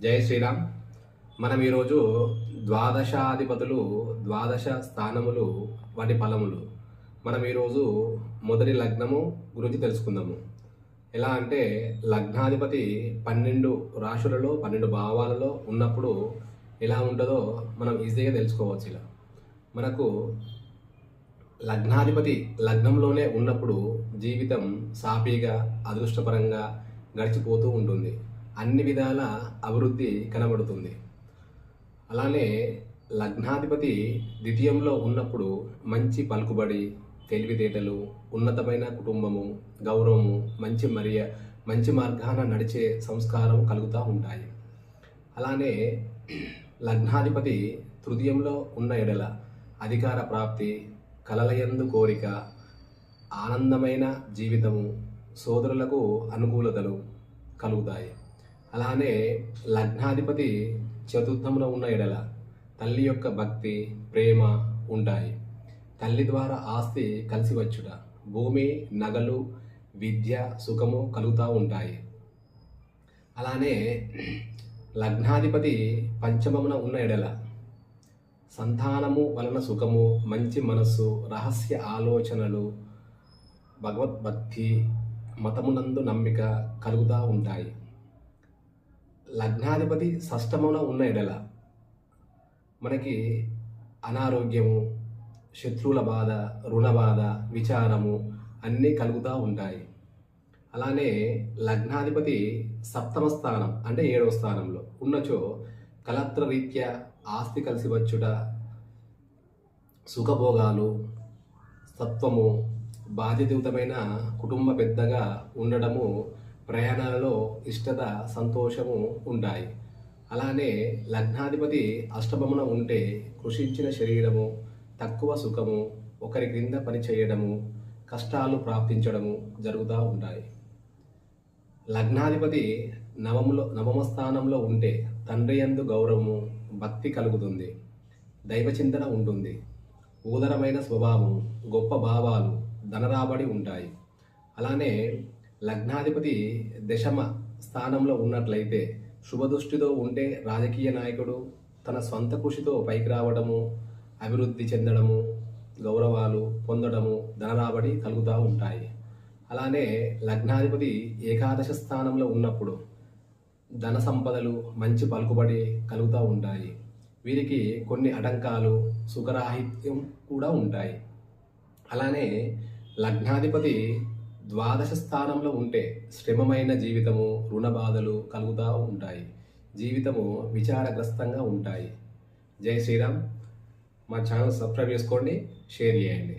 జై శ్రీరామ్. మనం ఈరోజు ద్వాదశాధిపతులు, ద్వాదశ స్థానములు, వాటి ఫలములు. మనం ఈరోజు మొదటి లగ్నము గురించి తెలుసుకుందాము. ఎలా అంటే లగ్నాధిపతి 12 రాశులలో 12 భావాలలో ఉన్నప్పుడు ఎలా ఉంటుందో మనం ఈజీగా తెలుసుకోవచ్చు. ఇలా మనకు లగ్నాధిపతి లగ్నంలోనే ఉన్నప్పుడు జీవితం సాఫీగా అదృష్టపరంగా గడిచిపోతూ ఉంటుంది. అన్ని విధాల అభివృద్ధి కనబడుతుంది. అలానే లగ్నాధిపతి ద్వితీయంలో ఉన్నప్పుడు మంచి పలుకుబడి, తెలివితేటలు, ఉన్నతమైన కుటుంబము, గౌరవము, మంచి మార్గాన నడిచే సంస్కారం కలుగుతూ ఉంటాయి. అలానే లగ్నాధిపతి తృతీయంలో ఉన్న ఎడల అధికార ప్రాప్తి, కలలయందు కోరిక, ఆనందమైన జీవితము, సోదరులకు అనుకూలతలు కలుగుతాయి. అలానే లగ్నాధిపతి చతుర్థంలో ఉన్న ఎడల తల్లి యొక్క భక్తి, ప్రేమ ఉంటాయి. తల్లి ద్వారా ఆస్తి కలిసి వచ్చుట, భూమి, నగలు, విద్య, సుఖము కలుగుతూ ఉంటాయి. అలానే లగ్నాధిపతి పంచమమున ఉన్న ఎడల సంతానము వలన సుఖము, మంచి మనస్సు, రహస్య ఆలోచనలు, భగవద్భక్తి, మతమునందు నమ్మిక కలుగుతూ ఉంటాయి. లగ్నాధిపతి షష్టమున ఉన్న ఎడల మనకి అనారోగ్యము, శత్రువుల బాధ, రుణ బాధ, విచారము అన్నీ కలుగుతూ ఉంటాయి. అలానే లగ్నాధిపతి సప్తమ స్థానం అంటే 7వ స్థానంలో ఉన్నచో కలత్ర రీత్యా ఆస్తి కలిసి వచ్చుట, సుఖభోగాలు, సత్వము, బాధ్యతాయుతమైన కుటుంబ పెద్దగా ఉండడము, ప్రయాణాలలో ఇష్టత, సంతోషము ఉంటాయి. అలానే లగ్నాధిపతి అష్టమమున ఉంటే కృషించిన శరీరము, తక్కువ సుఖము, ఒకరి క్రింద పని చేయడము, కష్టాలు ప్రాప్తించడము జరుగుతూ ఉంటాయి. లగ్నాధిపతి నవమ స్థానంలో ఉంటే తండ్రి యందు గౌరవము, భక్తి కలుగుతుంది, దైవచింతన ఉంటుంది, ఊదరమైన స్వభావం, గొప్ప భావాలు, ధనరాబడి ఉంటాయి. అలానే లగ్నాధిపతి దశమ స్థానంలో ఉన్నట్లయితే శుభదృష్టితో ఉంటే రాజకీయ నాయకుడు తన సొంత కృషితో పైకి రావడము, అభివృద్ధి చెందడము, గౌరవాలు పొందడము, ధనరాబడి కలుగుతూ ఉంటాయి. అలానే లగ్నాధిపతి ఏకాదశ స్థానంలో ఉన్నప్పుడు ధన సంపదలు, మంచి పలుకుబడి కలుగుతూ ఉంటాయి. వీరికి కొన్ని ఆటంకాలు, సుఖరాహిత్యం కూడా ఉంటాయి. అలానే లగ్నాధిపతి ద్వాదశ స్థానంలో ఉంటే శ్రమమైన జీవితము, రుణ బాధలు కలుగుతూ ఉంటాయి. జీవితము విచారగ్రస్తంగా ఉంటాయి. జై శ్రీరామ్. మా ఛానల్ సబ్స్క్రైబ్ చేసుకోండి, షేర్ చేయండి.